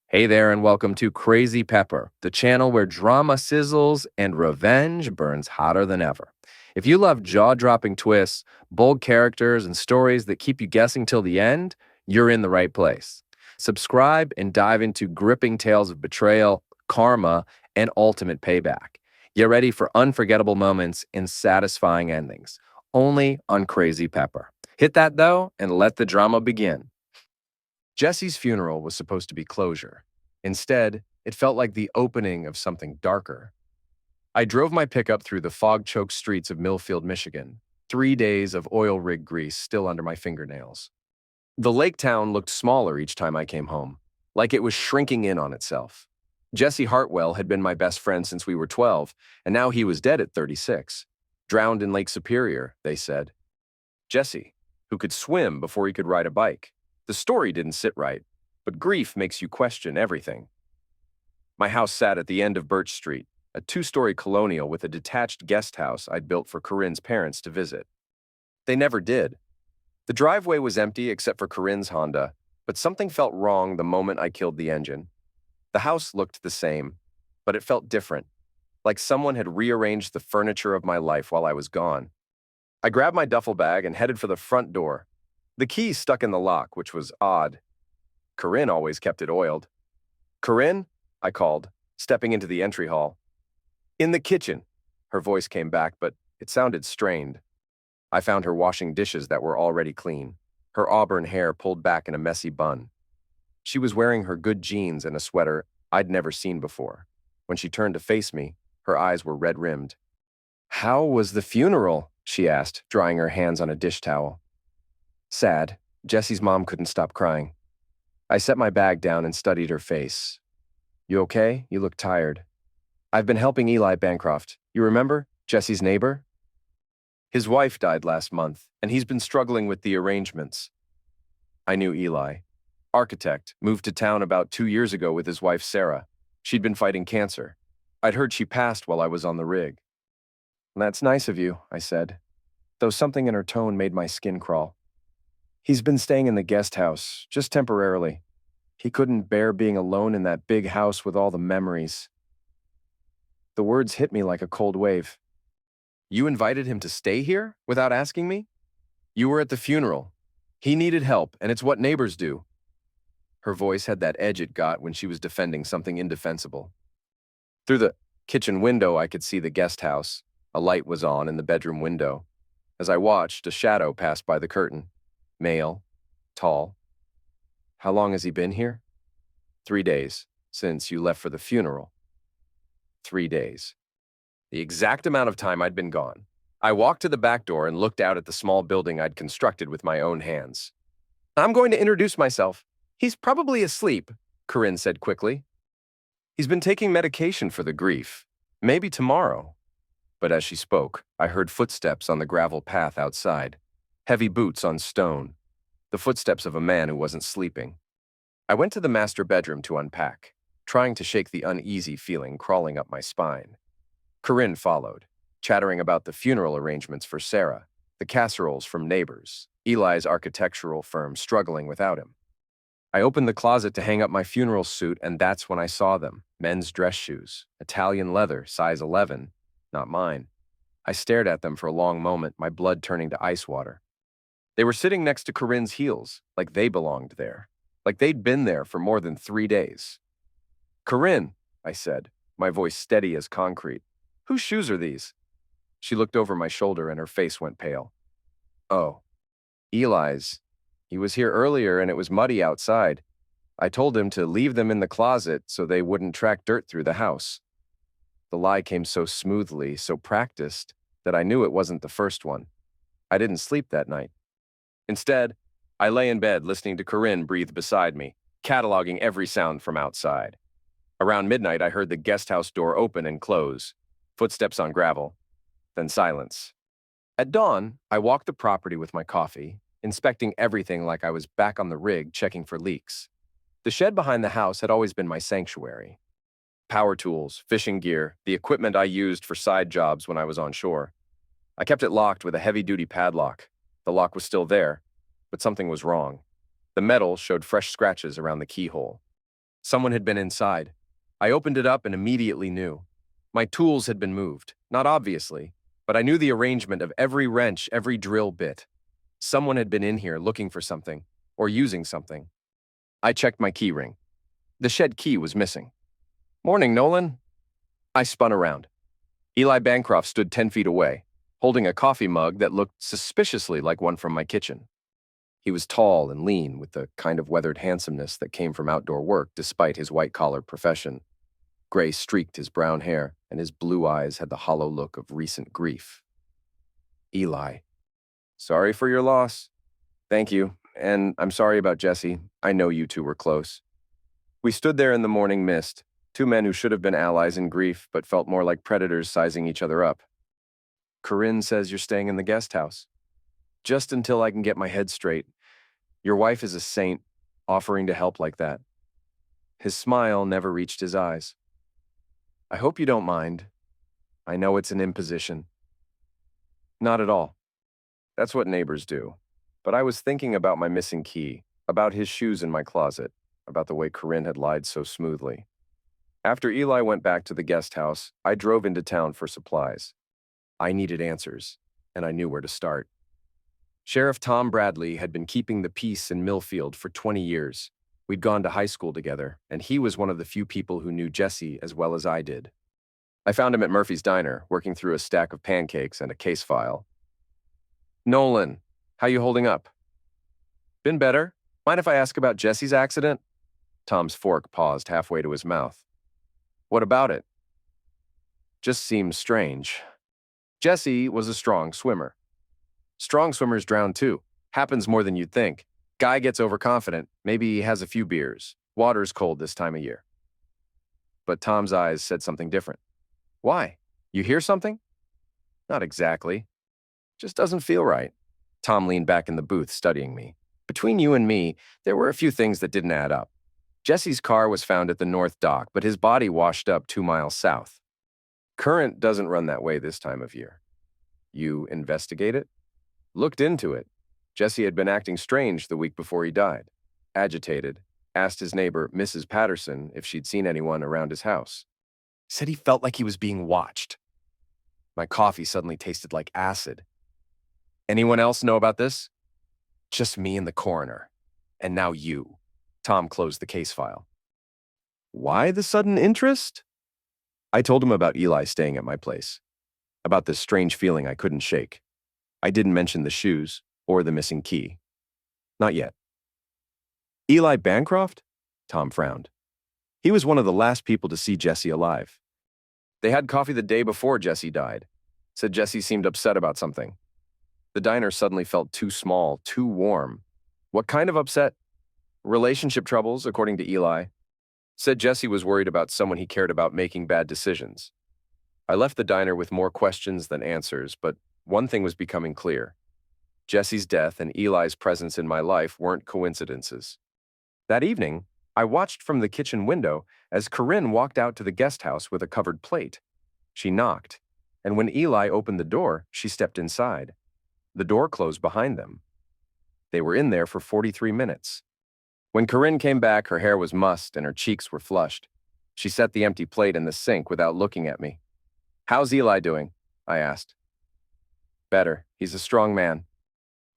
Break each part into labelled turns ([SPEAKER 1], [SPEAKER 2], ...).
[SPEAKER 1] Hey there, and welcome to Crazy Pepper, the channel where drama sizzles and revenge burns hotter than ever. If you love jaw dropping twists, bold characters, and stories that keep you guessing till the end, you're in the right place. Subscribe and dive into gripping tales of betrayal, karma, and ultimate payback. Get ready for unforgettable moments and satisfying endings, only on Crazy Pepper. Hit that though, and let the drama begin. Jesse's funeral was supposed to be closure. Instead, it felt like the opening of something darker. I drove my pickup through the fog-choked streets of Millfield, Michigan, 3 days of oil rig grease still under my fingernails. The lake town looked smaller each time I came home, like it was shrinking in on itself. Jesse Hartwell had been my best friend since we were 12, and now he was dead at 36. Drowned in Lake Superior, they said. Jesse, who could swim before he could ride a bike. The story didn't sit right, but grief makes you question everything. My house sat at the end of Birch Street, a two-story colonial with a detached guest house I'd built for Corinne's parents to visit. They never did. The driveway was empty except for Corinne's Honda, but something felt wrong the moment I killed the engine. The house looked the same, but it felt different, like someone had rearranged the furniture of my life while I was gone. I grabbed my duffel bag and headed for the front door. The key stuck in the lock, which was odd. Corinne always kept it oiled. "Corinne?" I called, stepping into the entry hall. "In the kitchen." Her voice came back, but it sounded strained. I found her washing dishes that were already clean, her auburn hair pulled back in a messy bun. She was wearing her good jeans and a sweater I'd never seen before. When she turned to face me, her eyes were red-rimmed. "How was the funeral?" she asked, drying her hands on a dish towel. "Sad." Jesse's mom couldn't stop crying. I set my bag down and studied her face. "You okay? You look tired." "I've been helping Eli Bancroft. You remember? Jesse's neighbor? His wife died last month, and he's been struggling with the arrangements." I knew Eli. Architect, moved to town about 2 years ago with his wife Sarah. She'd been fighting cancer. I'd heard she passed while I was on the rig. "That's nice of you," I said, though something in her tone made my skin crawl. "He's been staying in the guest house, just temporarily. He couldn't bear being alone in that big house with all the memories." The words hit me like a cold wave. "You invited him to stay here without asking me? You were at the funeral. He needed help, and it's what neighbors do." Her voice had that edge it got when she was defending something indefensible. Through the kitchen window, I could see the guest house. A light was on in the bedroom window. As I watched, a shadow passed by the curtain. Male, tall. "How long has he been here?" 3 days, since you left for the funeral." 3 days. The exact amount of time I'd been gone. I walked to the back door and looked out at the small building I'd constructed with my own hands. "I'm going to introduce myself. He's probably asleep," Corinne said quickly. "He's been taking medication for the grief. Maybe tomorrow." But as she spoke, I heard footsteps on the gravel path outside. Heavy boots on stone. The footsteps of a man who wasn't sleeping. I went to the master bedroom to unpack, trying to shake the uneasy feeling crawling up my spine. Corinne followed, chattering about the funeral arrangements for Sarah, the casseroles from neighbors, Eli's architectural firm struggling without him. I opened the closet to hang up my funeral suit, and that's when I saw them. Men's dress shoes, Italian leather, size 11, not mine. I stared at them for a long moment, my blood turning to ice water. They were sitting next to Corinne's heels, like they belonged there, like they'd been there for more than 3 days. "Corinne," I said, my voice steady as concrete. "Whose shoes are these?" She looked over my shoulder and her face went pale. "Oh, Eli's. He was here earlier and it was muddy outside. I told him to leave them in the closet so they wouldn't track dirt through the house." The lie came so smoothly, so practiced, that I knew it wasn't the first one. I didn't sleep that night. Instead, I lay in bed listening to Corinne breathe beside me, cataloging every sound from outside. Around midnight, I heard the guest house door open and close, footsteps on gravel, then silence. At dawn, I walked the property with my coffee, inspecting everything like I was back on the rig checking for leaks. The shed behind the house had always been my sanctuary. Power tools, fishing gear, the equipment I used for side jobs when I was on shore. I kept it locked with a heavy-duty padlock. The lock was still there, but something was wrong. The metal showed fresh scratches around the keyhole. Someone had been inside. I opened it up and immediately knew. My tools had been moved, not obviously, but I knew the arrangement of every wrench, every drill bit. Someone had been in here looking for something, or using something. I checked my key ring. The shed key was missing. "Morning, Nolan." I spun around. Eli Bancroft stood 10 feet away, holding a coffee mug that looked suspiciously like one from my kitchen. He was tall and lean, with the kind of weathered handsomeness that came from outdoor work despite his white-collar profession. Gray streaked his brown hair, and his blue eyes had the hollow look of recent grief. "Eli, sorry for your loss." "Thank you, and I'm sorry about Jesse. I know you two were close." We stood there in the morning mist, two men who should have been allies in grief but felt more like predators sizing each other up. "Corinne says you're staying in the guest house." "Just until I can get my head straight. Your wife is a saint, offering to help like that." His smile never reached his eyes. "I hope you don't mind. I know it's an imposition." "Not at all. That's what neighbors do. But I was thinking about my missing key, about his shoes in my closet, about the way Corinne had lied so smoothly." After Eli went back to the guest house, I drove into town for supplies. I needed answers, and I knew where to start. Sheriff Tom Bradley had been keeping the peace in Millfield for 20 years. We'd gone to high school together, and he was one of the few people who knew Jesse as well as I did. I found him at Murphy's Diner, working through a stack of pancakes and a case file. "Nolan, how you holding up?" "Been better. Mind if I ask about Jesse's accident?" Tom's fork paused halfway to his mouth. "What about it?" "Just seems strange. Jesse was a strong swimmer. Strong swimmers drown too. Happens more than you'd think. Guy gets overconfident. Maybe he has a few beers. Water's cold this time of year." But Tom's eyes said something different. "Why? You hear something?" "Not exactly. Just doesn't feel right." Tom leaned back in the booth, studying me. "Between you and me, there were a few things that didn't add up. Jesse's car was found at the North Dock, but his body washed up 2 miles south. Current doesn't run that way this time of year." "You investigate it?" "Looked into it. Jesse had been acting strange the week before he died. Agitated. Asked his neighbor, Mrs. Patterson, if she'd seen anyone around his house. Said he felt like he was being watched." My coffee suddenly tasted like acid. "Anyone else know about this?" "Just me and the coroner. And now you." Tom closed the case file. "Why the sudden interest?" I told him about Eli staying at my place, about this strange feeling I couldn't shake. I didn't mention the shoes or the missing key. Not yet. "Eli Bancroft?" Tom frowned. "He was one of the last people to see Jesse alive. They had coffee the day before Jesse died. Said Jesse seemed upset about something. The diner suddenly felt too small, too warm. What kind of upset? Relationship troubles, according to Eli. Said Jesse was worried about someone he cared about making bad decisions. I left the diner with more questions than answers, but one thing was becoming clear. Jesse's death and Eli's presence in my life weren't coincidences. That evening, I watched from the kitchen window as Corinne walked out to the guest house with a covered plate. She knocked, and when Eli opened the door, she stepped inside. The door closed behind them. They were in there for 43 minutes. When Corinne came back, her hair was mussed and her cheeks were flushed. She set the empty plate in the sink without looking at me. "How's Eli doing?" I asked. "Better. He's a strong man.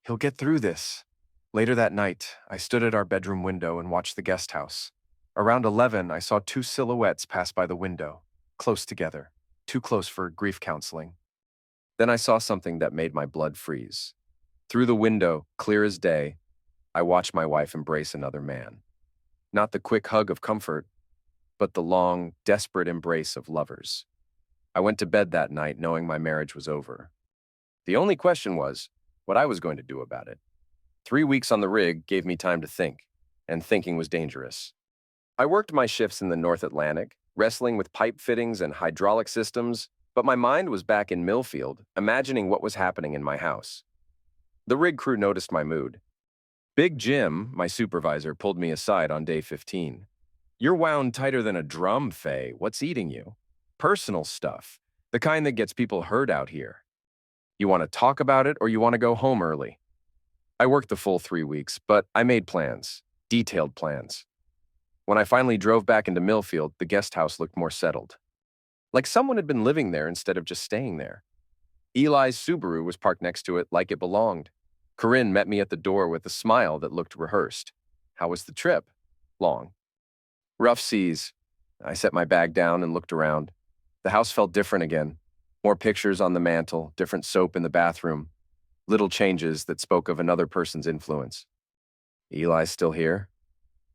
[SPEAKER 1] He'll get through this." Later that night, I stood at our bedroom window and watched the guest house. Around 11, I saw 2 silhouettes pass by the window, close together, too close for grief counseling. Then I saw something that made my blood freeze. Through the window, clear as day, I watched my wife embrace another man. Not the quick hug of comfort, but the long, desperate embrace of lovers. I went to bed that night knowing my marriage was over. The only question was what I was going to do about it. 3 weeks on the rig gave me time to think, and thinking was dangerous. I worked my shifts in the North Atlantic, wrestling with pipe fittings and hydraulic systems, but my mind was back in Millfield, imagining what was happening in my house. The rig crew noticed my mood. Big Jim, my supervisor, pulled me aside on day 15. "You're wound tighter than a drum, Faye. What's eating you?" "Personal stuff, the kind that gets people hurt out here. You want to talk about it or you want to go home early?" I worked the full 3 weeks, but I made plans, detailed plans. When I finally drove back into Millfield, the guest house looked more settled. Like someone had been living there instead of just staying there. Eli's Subaru was parked next to it like it belonged. Corinne met me at the door with a smile that looked rehearsed. How was the trip? Long. Rough seas. I set my bag down and looked around. The house felt different again. More pictures on the mantle, different soap in the bathroom. Little changes that spoke of another person's influence. Eli's still here?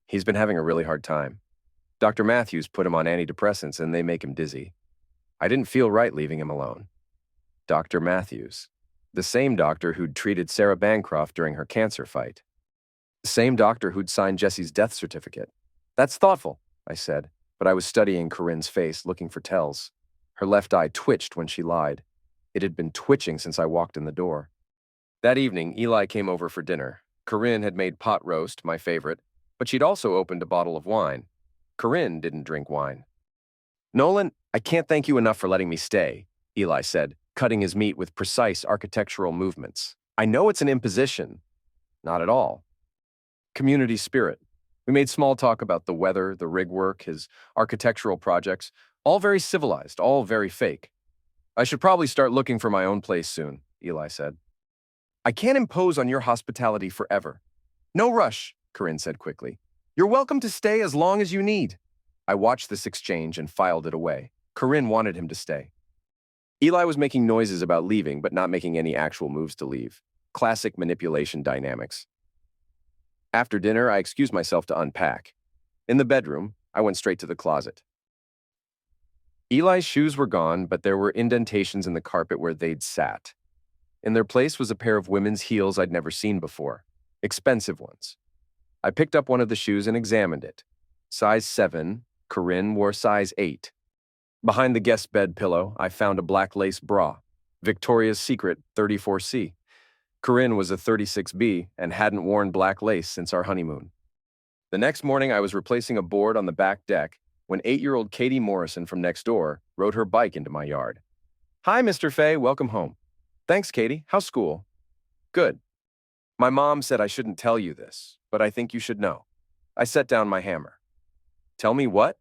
[SPEAKER 1] He's been having a really hard time. Dr. Matthews put him on antidepressants and they make him dizzy. I didn't feel right leaving him alone. Dr. Matthews. The same doctor who'd treated Sarah Bancroft during her cancer fight. The same doctor who'd signed Jesse's death certificate. That's thoughtful, I said, but I was studying Corinne's face, looking for tells. Her left eye twitched when she lied. It had been twitching since I walked in the door. That evening, Eli came over for dinner. Corinne had made pot roast, my favorite, but she'd also opened a bottle of wine. Corinne didn't drink wine. Nolan, I can't thank you enough for letting me stay, Eli said, cutting his meat with precise architectural movements. I know it's an imposition. Not at all. Community spirit. We made small talk about the weather, the rig work, his architectural projects, all very civilized, all very fake. I should probably start looking for my own place soon, Eli said. I can't impose on your hospitality forever. No rush, Corinne said quickly. You're welcome to stay as long as you need. I watched this exchange and filed it away. Corinne wanted him to stay. Eli was making noises about leaving, but not making any actual moves to leave. Classic manipulation dynamics. After dinner, I excused myself to unpack. In the bedroom, I went straight to the closet. Eli's shoes were gone, but there were indentations in the carpet where they'd sat. In their place was a pair of women's heels I'd never seen before. Expensive ones. I picked up one of the shoes and examined it. Size 7, Corinne wore size 8. Behind the guest bed pillow, I found a black lace bra. Victoria's Secret 34C. Corinne was a 36B and hadn't worn black lace since our honeymoon. The next morning, I was replacing a board on the back deck when 8-year-old Katie Morrison from next door rode her bike into my yard. Hi, Mr. Fay, welcome home. Thanks, Katie. How's school? Good. My mom said I shouldn't tell you this, but I think you should know. I set down my hammer. Tell me what?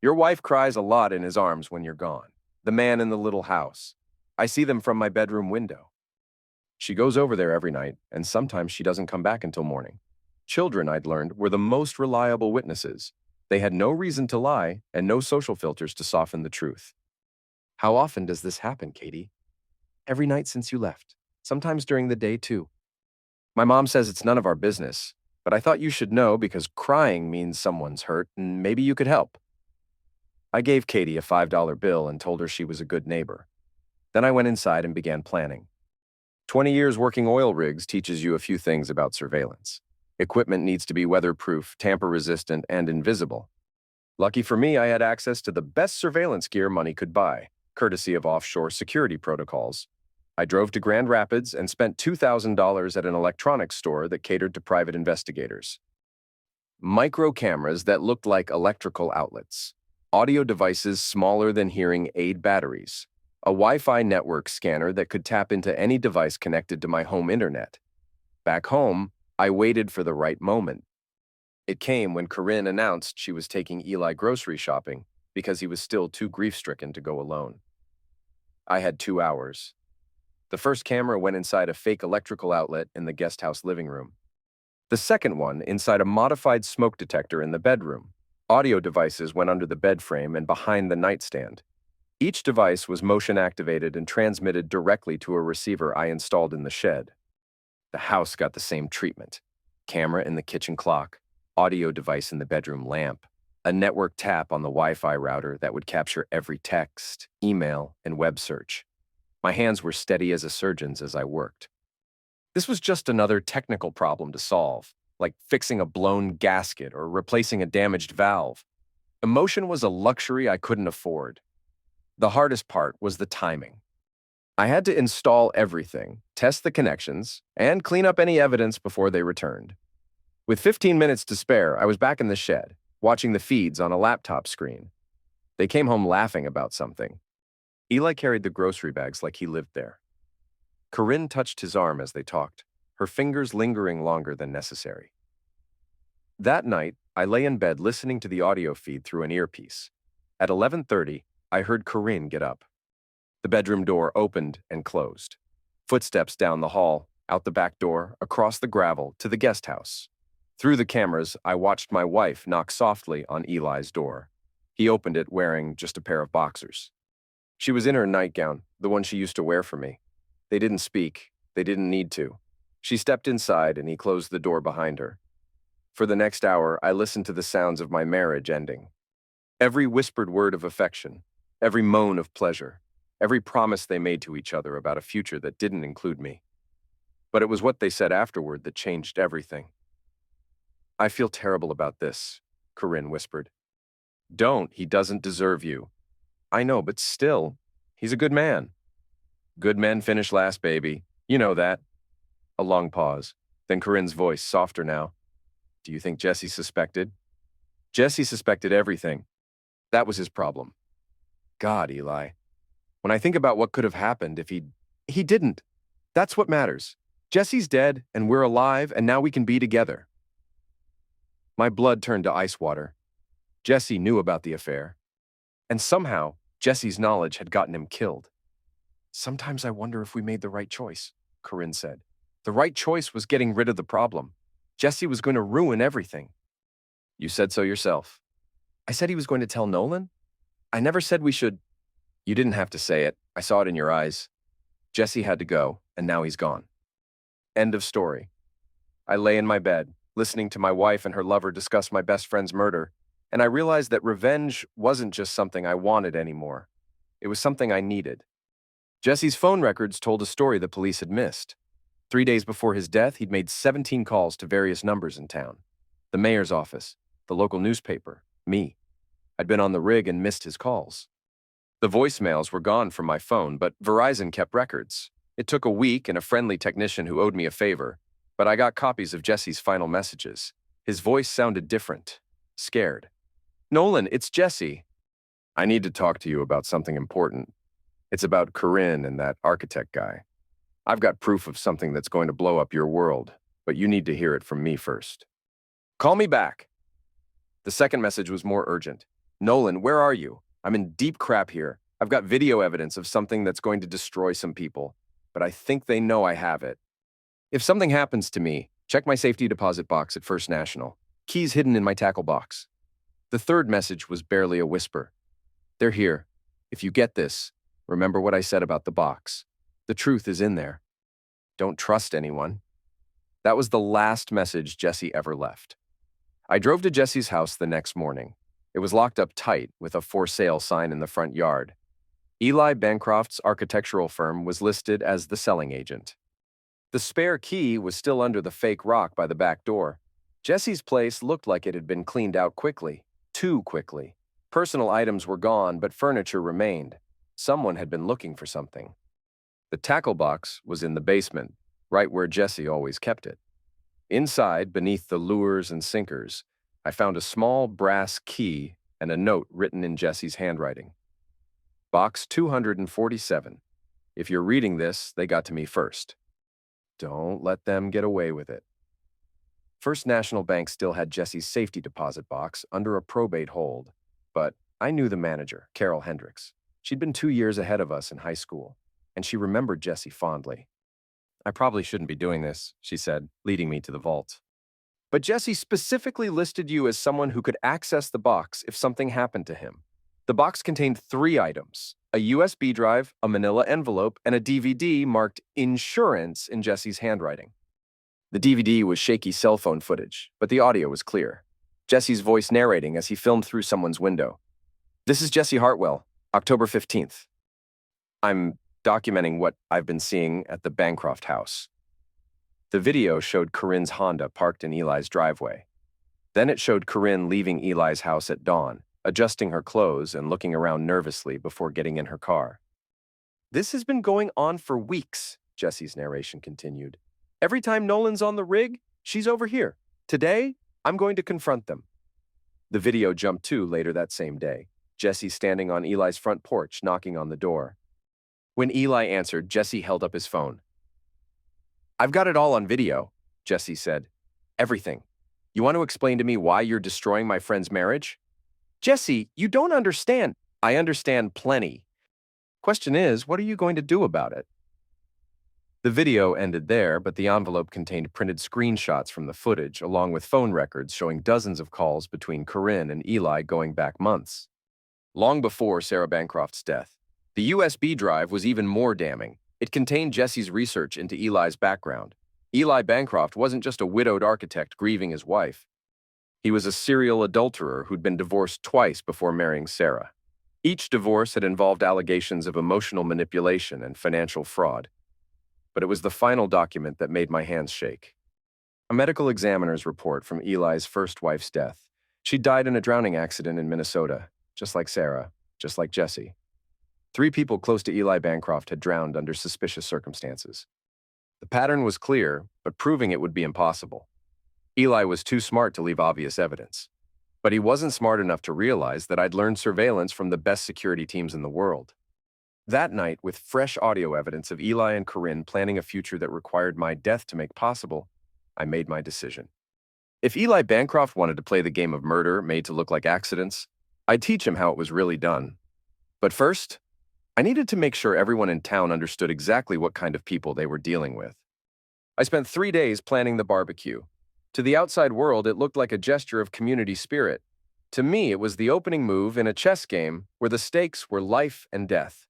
[SPEAKER 1] Your wife cries a lot in his arms when you're gone. The man in the little house. I see them from my bedroom window. She goes over there every night, and sometimes she doesn't come back until morning. Children, I'd learned, were the most reliable witnesses. They had no reason to lie and no social filters to soften the truth. How often does this happen, Katie? Every night since you left. Sometimes during the day, too. My mom says it's none of our business, but I thought you should know because crying means someone's hurt and maybe you could help. I gave Katie a $5 bill and told her she was a good neighbor. Then I went inside and began planning. 20 years working oil rigs teaches you a few things about surveillance. Equipment needs to be weatherproof, tamper-resistant, and invisible. Lucky for me, I had access to the best surveillance gear money could buy, courtesy of offshore security protocols. I drove to Grand Rapids and spent $2,000 at an electronics store that catered to private investigators. Micro cameras that looked like electrical outlets. Audio devices smaller than hearing aid batteries. A Wi-Fi network scanner that could tap into any device connected to my home internet. Back home, I waited for the right moment. It came when Corinne announced she was taking Eli grocery shopping because he was still too grief-stricken to go alone. I had 2 hours. The first camera went inside a fake electrical outlet in the guest house living room. The second one inside a modified smoke detector in the bedroom. Audio devices went under the bed frame and behind the nightstand. Each device was motion-activated and transmitted directly to a receiver I installed in the shed. The house got the same treatment. Camera in the kitchen clock, audio device in the bedroom lamp, a network tap on the Wi-Fi router that would capture every text, email, and web search. My hands were steady as a surgeon's as I worked. This was just another technical problem to solve, like fixing a blown gasket or replacing a damaged valve. Emotion was a luxury I couldn't afford. The hardest part was the timing. I had to install everything, test the connections, and clean up any evidence before they returned. With 15 minutes to spare, I was back in the shed, watching the feeds on a laptop screen. They came home laughing about something. Eli carried the grocery bags like he lived there. Corinne touched his arm as they talked, her fingers lingering longer than necessary. That night, I lay in bed listening to the audio feed through an earpiece. At 11:30, I heard Corinne get up. The bedroom door opened and closed. Footsteps down the hall, out the back door, across the gravel to the guest house. Through the cameras, I watched my wife knock softly on Eli's door. He opened it wearing just a pair of boxers. She was in her nightgown, the one she used to wear for me. They didn't speak. They didn't need to. She stepped inside and he closed the door behind her. For the next hour, I listened to the sounds of my marriage ending. Every whispered word of affection, every moan of pleasure, every promise they made to each other about a future that didn't include me. But it was what they said afterward that changed everything. "I feel terrible about this," Corinne whispered. "Don't, he doesn't deserve you." "I know, but still, he's a good man." "Good men finish last, baby. You know that." A long pause. Then Corinne's voice, softer now. "Do you think Jesse suspected?" "Jesse suspected everything. That was his problem." "God, Eli. When I think about what could have happened if he didn't. That's what matters. Jesse's dead, and we're alive, and now we can be together." My blood turned to ice water. Jesse knew about the affair. And somehow, Jesse's knowledge had gotten him killed. "Sometimes I wonder if we made the right choice," Corinne said. "The right choice was getting rid of the problem. Jesse was going to ruin everything." "You said so yourself." "I said he was going to tell Nolan? I never said we should." "You didn't have to say it. I saw it in your eyes. Jesse had to go, and now he's gone." End of story. I lay in my bed, listening to my wife and her lover discuss my best friend's murder, and I realized that revenge wasn't just something I wanted anymore. It was something I needed. Jesse's phone records told a story the police had missed. 3 days before his death, he'd made 17 calls to various numbers in town. The mayor's office, the local newspaper, me. I'd been on the rig and missed his calls. The voicemails were gone from my phone, but Verizon kept records. It took a week and a friendly technician who owed me a favor, but I got copies of Jesse's final messages. His voice sounded different, scared. "Nolan, it's Jesse. I need to talk to you about something important. It's about Corinne and that architect guy. I've got proof of something that's going to blow up your world, but you need to hear it from me first. Call me back." The second message was more urgent. "Nolan, where are you? I'm in deep crap here. I've got video evidence of something that's going to destroy some people, but I think they know I have it. If something happens to me, check my safety deposit box at First National. Keys hidden in my tackle box." The third message was barely a whisper. "They're here. If you get this, remember what I said about the box. The truth is in there. Don't trust anyone." That was the last message Jesse ever left. I drove to Jesse's house the next morning. It was locked up tight with a for sale sign in the front yard. Eli Bancroft's architectural firm was listed as the selling agent. The spare key was still under the fake rock by the back door. Jesse's place looked like it had been cleaned out quickly, too quickly. Personal items were gone, but furniture remained. Someone had been looking for something. The tackle box was in the basement, right where Jesse always kept it. Inside, beneath the lures and sinkers, I found a small brass key and a note written in Jesse's handwriting. "Box 247. If you're reading this, they got to me first. Don't let them get away with it." First National Bank still had Jesse's safety deposit box under a probate hold, but I knew the manager, Carol Hendricks. She'd been 2 years ahead of us in high school, and she remembered Jesse fondly. "I probably shouldn't be doing this," she said, leading me to the vault. "But Jesse specifically listed you as someone who could access the box if something happened to him. The box contained 3 items, a USB drive, a manila envelope, and a DVD marked insurance in Jesse's handwriting. The DVD was shaky cell phone footage, but the audio was clear. Jesse's voice narrating as he filmed through someone's window. "This is Jesse Hartwell, October 15th. I'm documenting what I've been seeing at the Bancroft house." The video showed Corinne's Honda parked in Eli's driveway. Then it showed Corinne leaving Eli's house at dawn, adjusting her clothes and looking around nervously before getting in her car. "This has been going on for weeks," Jesse's narration continued. "Every time Nolan's on the rig, she's over here. Today, I'm going to confront them." The video jumped to later that same day, Jesse standing on Eli's front porch knocking on the door. When Eli answered, Jesse held up his phone. "I've got it all on video," Jesse said. "Everything. You want to explain to me why you're destroying my friend's marriage? Jesse, you don't understand. I understand plenty. Question is, what are you going to do about it? The video ended there, but the envelope contained printed screenshots from the footage, along with phone records showing dozens of calls between Corinne and Eli going back months. Long before Sarah Bancroft's death, the USB drive was even more damning. It contained Jesse's research into Eli's background. Eli Bancroft wasn't just a widowed architect grieving his wife. He was a serial adulterer who'd been divorced twice before marrying Sarah. Each divorce had involved allegations of emotional manipulation and financial fraud. But it was the final document that made my hands shake. A medical examiner's report from Eli's first wife's death. She died in a drowning accident in Minnesota, just like Sarah, just like Jesse. 3 people close to Eli Bancroft had drowned under suspicious circumstances. The pattern was clear, but proving it would be impossible. Eli was too smart to leave obvious evidence. But he wasn't smart enough to realize that I'd learned surveillance from the best security teams in the world. That night, with fresh audio evidence of Eli and Corinne planning a future that required my death to make possible, I made my decision. If Eli Bancroft wanted to play the game of murder made to look like accidents, I'd teach him how it was really done. But first, I needed to make sure everyone in town understood exactly what kind of people they were dealing with. I spent 3 days planning the barbecue. To the outside world, it looked like a gesture of community spirit. To me, it was the opening move in a chess game where the stakes were life and death.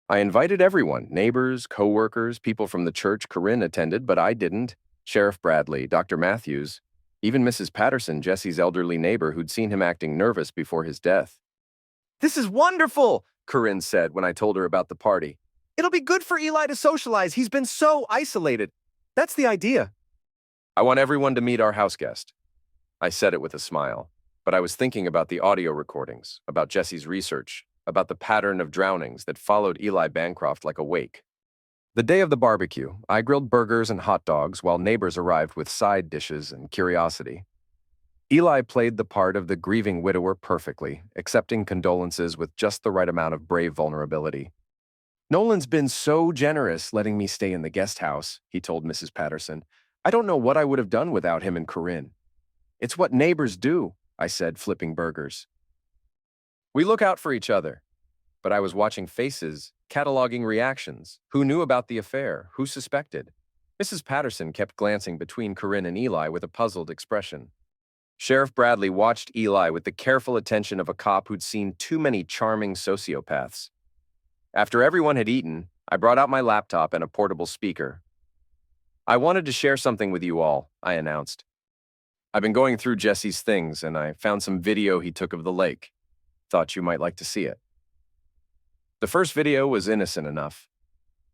[SPEAKER 1] I invited everyone, neighbors, co-workers, people from the church Corinne attended, but I didn't. Sheriff Bradley, Dr. Matthews, even Mrs. Patterson, Jesse's elderly neighbor who'd seen him acting nervous before his death. "This is wonderful," Corinne said when I told her about the party. "It'll be good for Eli to socialize. He's been so isolated." "That's the idea." "I want everyone to meet our house guest." I said it with a smile, but I was thinking about the audio recordings, about Jesse's research, about the pattern of drownings that followed Eli Bancroft like a wake. The day of the barbecue, I grilled burgers and hot dogs while neighbors arrived with side dishes and curiosity. Eli played the part of the grieving widower perfectly, accepting condolences with just the right amount of brave vulnerability. "Nolan's been so generous letting me stay in the guest house," he told Mrs. Patterson. "I don't know what I would have done without him and Corinne." "It's what neighbors do," I said, flipping burgers. "We look out for each other." But I was watching faces, cataloging reactions. Who knew about the affair? Who suspected? Mrs. Patterson kept glancing between Corinne and Eli with a puzzled expression. Sheriff Bradley watched Eli with the careful attention of a cop who'd seen too many charming sociopaths. After everyone had eaten, I brought out my laptop and a portable speaker. "I wanted to share something with you all," I announced. "I've been going through Jesse's things, and I found some video he took of the lake. Thought you might like to see it." The first video was innocent enough.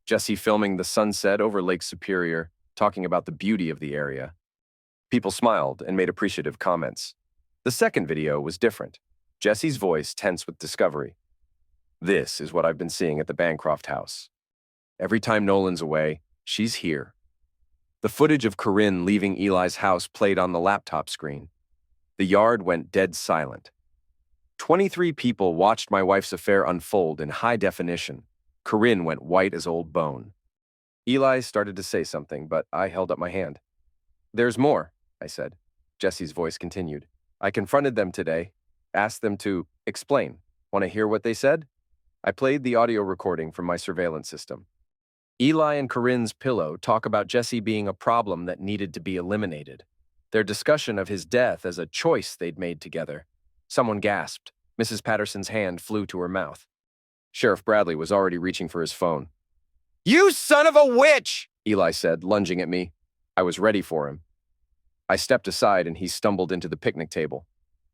[SPEAKER 1] Jesse filming the sunset over Lake Superior, talking about the beauty of the area. People smiled and made appreciative comments. The second video was different. Jesse's voice tense with discovery. "This is what I've been seeing at the Bancroft house. Every time Nolan's away, she's here." The footage of Corinne leaving Eli's house played on the laptop screen. The yard went dead silent. 23 people watched my wife's affair unfold in high definition. Corinne went white as old bone. Eli started to say something, but I held up my hand. "There's more," I said. Jesse's voice continued. "I confronted them today, asked them to explain. Want to hear what they said?" I played the audio recording from my surveillance system. Eli and Corinne's pillow talk about Jesse being a problem that needed to be eliminated. Their discussion of his death as a choice they'd made together. Someone gasped. Mrs. Patterson's hand flew to her mouth. Sheriff Bradley was already reaching for his phone. "You son of a witch!" Eli said, lunging at me. I was ready for him. I stepped aside and he stumbled into the picnic table.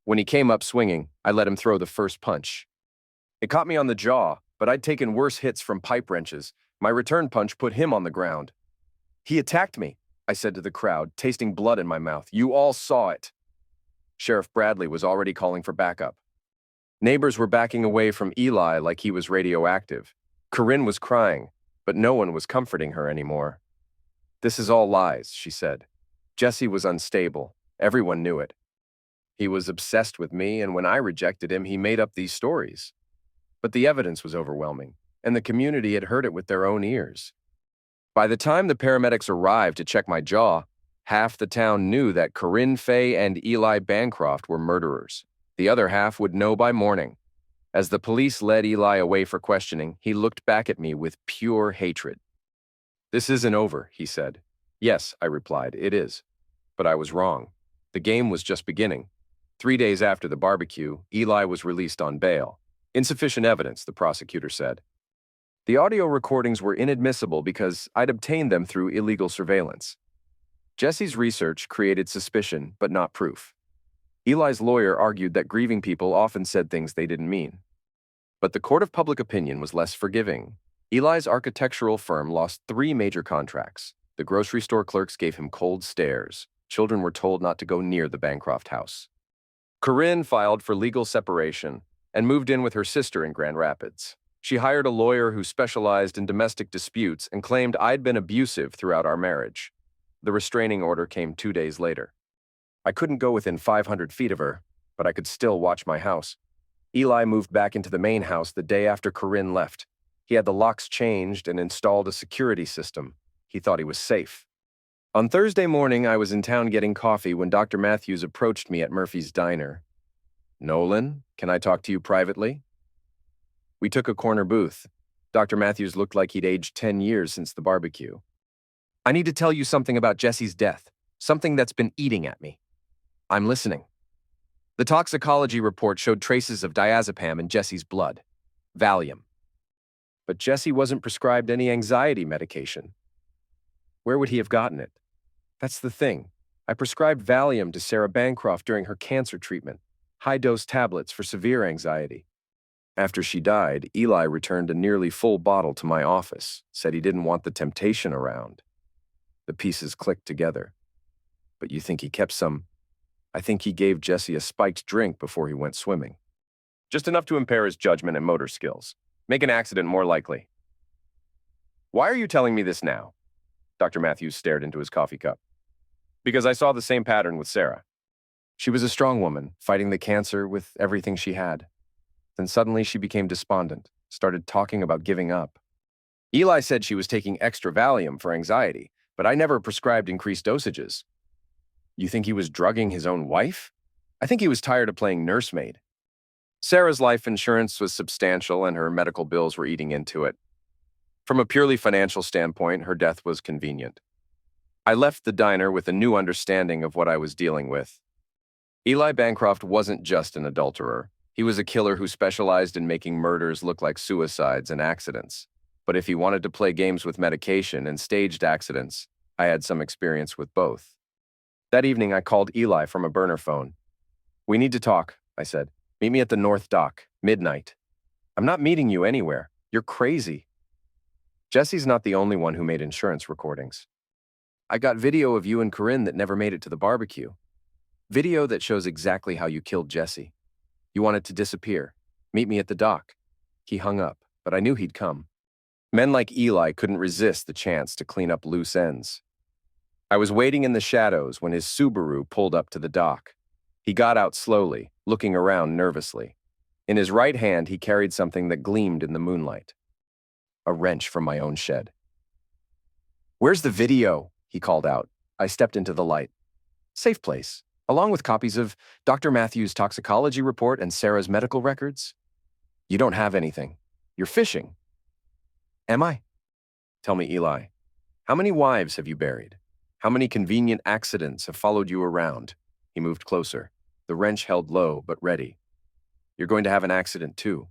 [SPEAKER 1] When he came up swinging, I let him throw the first punch. It caught me on the jaw, but I'd taken worse hits from pipe wrenches. My return punch put him on the ground. "He attacked me," I said to the crowd, tasting blood in my mouth. "You all saw it." Sheriff Bradley was already calling for backup. Neighbors were backing away from Eli like he was radioactive. Corinne was crying, but no one was comforting her anymore. "This is all lies," she said. Jesse was unstable. Everyone knew it. He was obsessed with me, and when I rejected him, he made up these stories. But the evidence was overwhelming, and the community had heard it with their own ears. By the time the paramedics arrived to check my jaw, Half the town knew that Corinne Fay and Eli Bancroft were murderers. The other half would know by morning. As the police led Eli away for questioning, he looked back at me with pure hatred. "This isn't over," he said. "Yes," I replied, "it is." But I was wrong. The game was just beginning. 3 days after the barbecue, Eli was released on bail. Insufficient evidence, the prosecutor said. The audio recordings were inadmissible because I'd obtained them through illegal surveillance. Jesse's research created suspicion, but not proof. Eli's lawyer argued that grieving people often said things they didn't mean. But the court of public opinion was less forgiving. Eli's architectural firm lost 3 major contracts. The grocery store clerks gave him cold stares. Children were told not to go near the Bancroft house. Corinne filed for legal separation and moved in with her sister in Grand Rapids. She hired a lawyer who specialized in domestic disputes and claimed I'd been abusive throughout our marriage. The restraining order came 2 days later. I couldn't go within 500 feet of her, but I could still watch my house. Eli moved back into the main house the day after Corinne left. He had the locks changed and installed a security system. He thought he was safe. On Thursday morning, I was in town getting coffee when Dr. Matthews approached me at Murphy's Diner. "Nolan, can I talk to you privately?" We took a corner booth. Dr. Matthews looked like he'd aged 10 years since the barbecue. "I need to tell you something about Jesse's death, something that's been eating at me." "I'm listening." "The toxicology report showed traces of diazepam in Jesse's blood. Valium. But Jesse wasn't prescribed any anxiety medication. Where would he have gotten it? That's the thing. I prescribed Valium to Sarah Bancroft during her cancer treatment, high-dose tablets for severe anxiety. After she died, Eli returned a nearly full bottle to my office, said he didn't want the temptation around. The pieces clicked together. But you think he kept some? I think he gave Jesse a spiked drink before he went swimming. Just enough to impair his judgment and motor skills. Make an accident more likely. Why are you telling me this now? Dr. Matthews stared into his coffee cup. Because I saw the same pattern with Sarah. She was a strong woman, fighting the cancer with everything she had. Then suddenly she became despondent, started talking about giving up. Eli said she was taking extra Valium for anxiety, but I never prescribed increased dosages. You think he was drugging his own wife? I think he was tired of playing nursemaid. Sarah's life insurance was substantial and her medical bills were eating into it. From a purely financial standpoint, her death was convenient. I left the diner with a new understanding of what I was dealing with. Eli Bancroft wasn't just an adulterer. He was a killer who specialized in making murders look like suicides and accidents. But if he wanted to play games with medication and staged accidents, I had some experience with both. That evening, I called Eli from a burner phone. "We need to talk," I said. "Meet me at the North Dock, midnight." "I'm not meeting you anywhere. You're crazy." Jesse's not the only one who made insurance recordings. I got video of you and Corinne that never made it to the barbecue. Video that shows exactly how you killed Jesse. You wanted to disappear. Meet me at the dock. He hung up, but I knew he'd come. Men like Eli couldn't resist the chance to clean up loose ends. I was waiting in the shadows when his Subaru pulled up to the dock. He got out slowly, looking around nervously. In his right hand, he carried something that gleamed in the moonlight. A wrench from my own shed. "Where's the video?" he called out. I stepped into the light. "Safe place, along with copies of Dr. Matthews' toxicology report and Sarah's medical records." "You don't have anything. You're fishing." "Am I?" "Tell me, Eli, how many wives have you buried? How many convenient accidents have followed you around?" He moved closer, the wrench held low but ready. "You're going to have an accident too.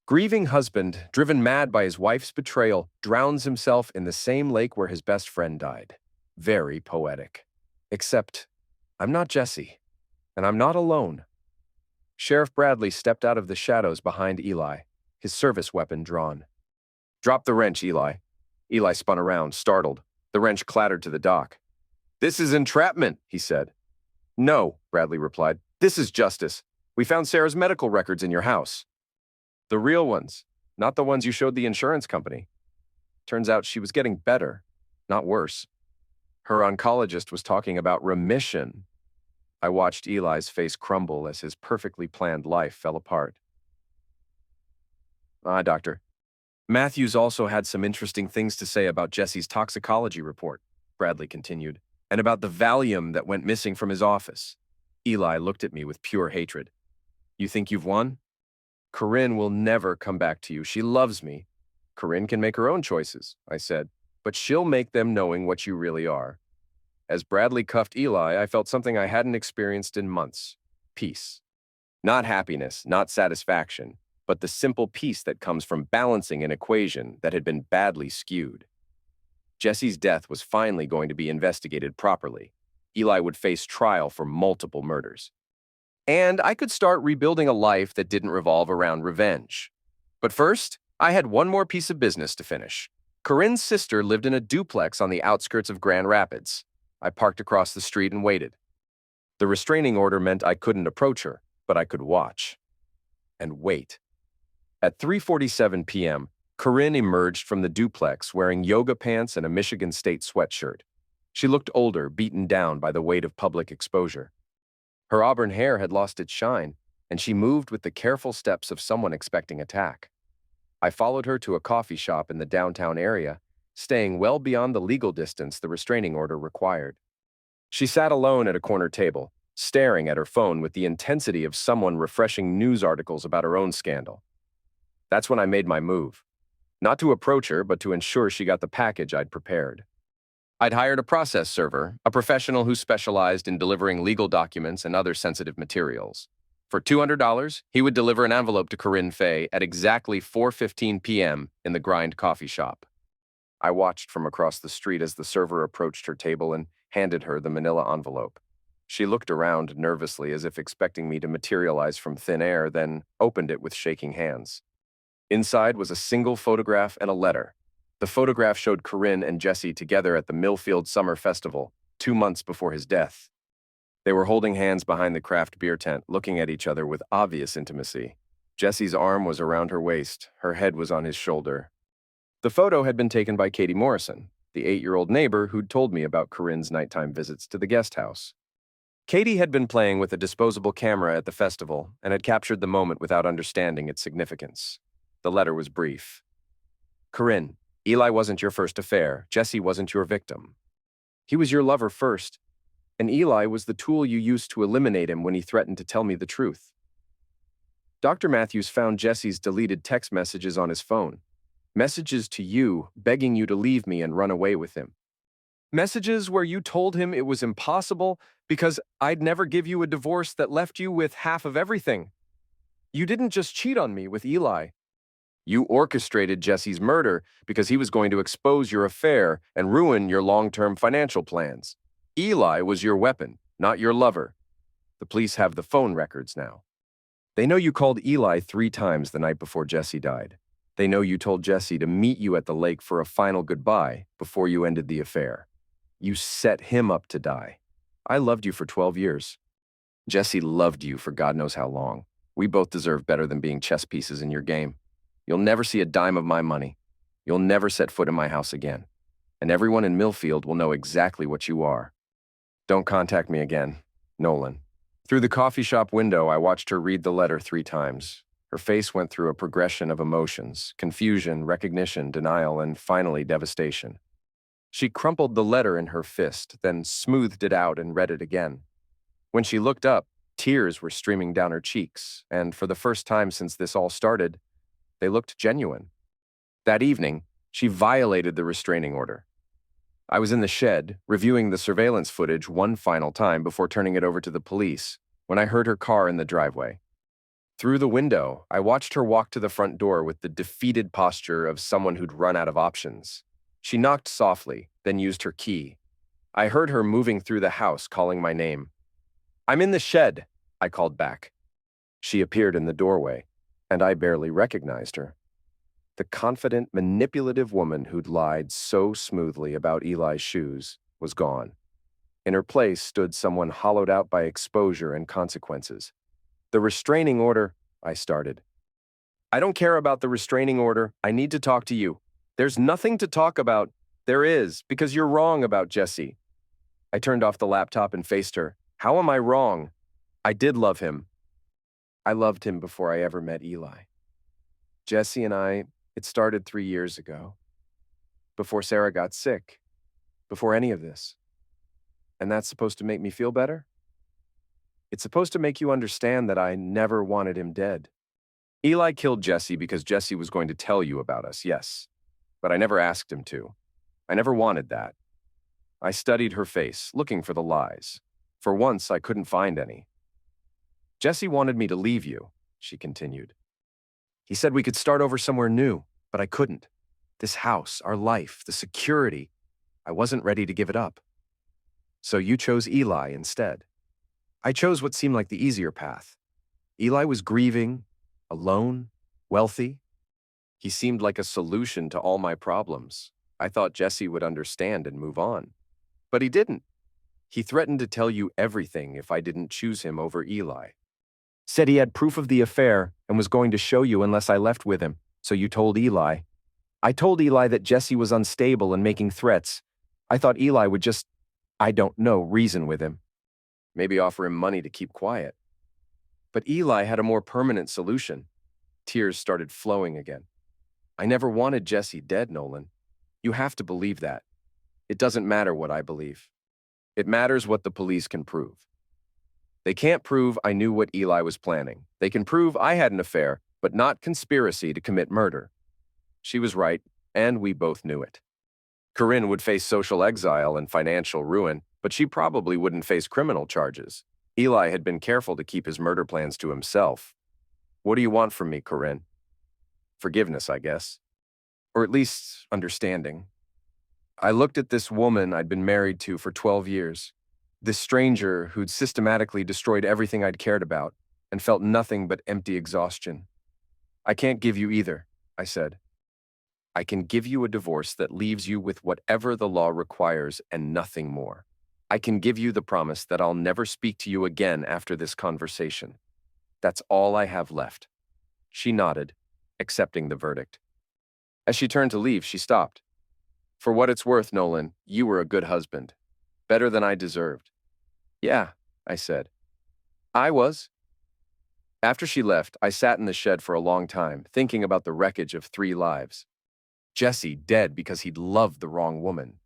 [SPEAKER 1] Grieving husband, driven mad by his wife's betrayal, drowns himself in the same lake where his best friend died. Very poetic. Except, I'm not Jesse, and I'm not alone." Sheriff Bradley stepped out of the shadows behind Eli, his service weapon drawn. "Drop the wrench, Eli." Eli spun around, startled. The wrench clattered to the dock. "This is entrapment," he said. "No," Bradley replied. "This is justice. We found Sarah's medical records in your house. The real ones, not the ones you showed the insurance company. Turns out she was getting better, not worse. Her oncologist was talking about remission." I watched Eli's face crumble as his perfectly planned life fell apart. Doctor. Matthews also had some interesting things to say about Jesse's toxicology report," Bradley continued. and about the Valium that went missing from his office. Eli looked at me with pure hatred. You think you've won? Corinne will never come back to you. She loves me. Corinne can make her own choices, I said, but she'll make them knowing what you really are. As Bradley cuffed Eli, I felt something I hadn't experienced in months. Peace. Not happiness, not satisfaction, but the simple peace that comes from balancing an equation that had been badly skewed. Jesse's death was finally going to be investigated properly. Eli would face trial for multiple murders. And I could start rebuilding a life that didn't revolve around revenge. But first, I had one more piece of business to finish. Corinne's sister lived in a duplex on the outskirts of Grand Rapids. I parked across the street and waited. The restraining order meant I couldn't approach her, but I could watch. And wait. At 3:47 p.m., Corinne emerged from the duplex wearing yoga pants and a Michigan State sweatshirt. She looked older, beaten down by the weight of public exposure. Her auburn hair had lost its shine, and she moved with the careful steps of someone expecting attack. I followed her to a coffee shop in the downtown area, staying well beyond the legal distance the restraining order required. She sat alone at a corner table, staring at her phone with the intensity of someone refreshing news articles about her own scandal. That's when I made my move. Not to approach her, but to ensure she got the package I'd prepared. I'd hired a process server, a professional who specialized in delivering legal documents and other sensitive materials. For $200, he would deliver an envelope to Corinne Fay at exactly 4:15 p.m. in the Grind coffee shop. I watched from across the street as the server approached her table and handed her the manila envelope. She looked around nervously as if expecting me to materialize from thin air, then opened it with shaking hands. Inside was a single photograph and a letter. The photograph showed Corinne and Jesse together at the Millfield Summer Festival, 2 months before his death. They were holding hands behind the craft beer tent, looking at each other with obvious intimacy. Jesse's arm was around her waist, her head was on his shoulder. The photo had been taken by Katie Morrison, the 8-year-old neighbor who'd told me about Corinne's nighttime visits to the guest house. Katie had been playing with a disposable camera at the festival and had captured the moment without understanding its significance. The letter was brief. Corinne, Eli wasn't your first affair. Jesse wasn't your victim. He was your lover first, and Eli was the tool you used to eliminate him when he threatened to tell me the truth. Dr. Matthews found Jesse's deleted text messages on his phone. Messages to you begging you to leave me and run away with him. Messages where you told him it was impossible because I'd never give you a divorce that left you with half of everything. You didn't just cheat on me with Eli. You orchestrated Jesse's murder because he was going to expose your affair and ruin your long-term financial plans. Eli was your weapon, not your lover. The police have the phone records now. They know you called Eli 3 times the night before Jesse died. They know you told Jesse to meet you at the lake for a final goodbye before you ended the affair. You set him up to die. I loved you for 12 years. Jesse loved you for God knows how long. We both deserve better than being chess pieces in your game. You'll never see a dime of my money. You'll never set foot in my house again. And everyone in Millfield will know exactly what you are. Don't contact me again, Nolan. Through the coffee shop window, I watched her read the letter 3 times. Her face went through a progression of emotions: confusion, recognition, denial, and finally devastation. She crumpled the letter in her fist, then smoothed it out and read it again. When she looked up, tears were streaming down her cheeks, and for the first time since this all started, they looked genuine. That evening, she violated the restraining order. I was in the shed, reviewing the surveillance footage one final time before turning it over to the police, when I heard her car in the driveway. Through the window, I watched her walk to the front door with the defeated posture of someone who'd run out of options. She knocked softly, then used her key. I heard her moving through the house, calling my name. "I'm in the shed," I called back. She appeared in the doorway, and I barely recognized her. The confident, manipulative woman who'd lied so smoothly about Eli's shoes was gone. In her place stood someone hollowed out by exposure and consequences. "The restraining order," I started. "I don't care about the restraining order. I need to talk to you." "There's nothing to talk about." "There is, because you're wrong about Jesse." I turned off the laptop and faced her. "How am I wrong? I did love him. I loved him before I ever met Eli. Jesse and I, it started 3 years ago. Before Sarah got sick. Before any of this. And that's supposed to make me feel better? It's supposed to make you understand that I never wanted him dead. Eli killed Jesse because Jesse was going to tell you about us, yes. But I never asked him to. I never wanted that. I studied her face, looking for the lies. For once, I couldn't find any. Jesse wanted me to leave you, she continued. He said we could start over somewhere new, but I couldn't. This house, our life, the security, I wasn't ready to give it up. So you chose Eli instead. I chose what seemed like the easier path. Eli was grieving, alone, wealthy. He seemed like a solution to all my problems. I thought Jesse would understand and move on. But he didn't. He threatened to tell you everything if I didn't choose him over Eli. Said he had proof of the affair and was going to show you unless I left with him, so you told Eli. I told Eli that Jesse was unstable and making threats. I thought Eli would just, reason with him. Maybe offer him money to keep quiet. But Eli had a more permanent solution. Tears started flowing again. I never wanted Jesse dead, Nolan. You have to believe that. It doesn't matter what I believe. It matters what the police can prove. They can't prove I knew what Eli was planning. They can prove I had an affair, but not conspiracy to commit murder. She was right, and we both knew it. Corinne would face social exile and financial ruin, but she probably wouldn't face criminal charges. Eli had been careful to keep his murder plans to himself. What do you want from me, Corinne? Forgiveness, I guess. Or at least understanding. I looked at this woman I'd been married to for 12 years. This stranger who'd systematically destroyed everything I'd cared about and felt nothing but empty exhaustion. I can't give you either, I said. I can give you a divorce that leaves you with whatever the law requires and nothing more. I can give you the promise that I'll never speak to you again after this conversation. That's all I have left. She nodded, accepting the verdict. As she turned to leave, she stopped. For what it's worth, Nolan, you were a good husband. Better than I deserved. Yeah, I said. I was. After she left, I sat in the shed for a long time, thinking about the wreckage of 3 lives. Jesse dead because he'd loved the wrong woman.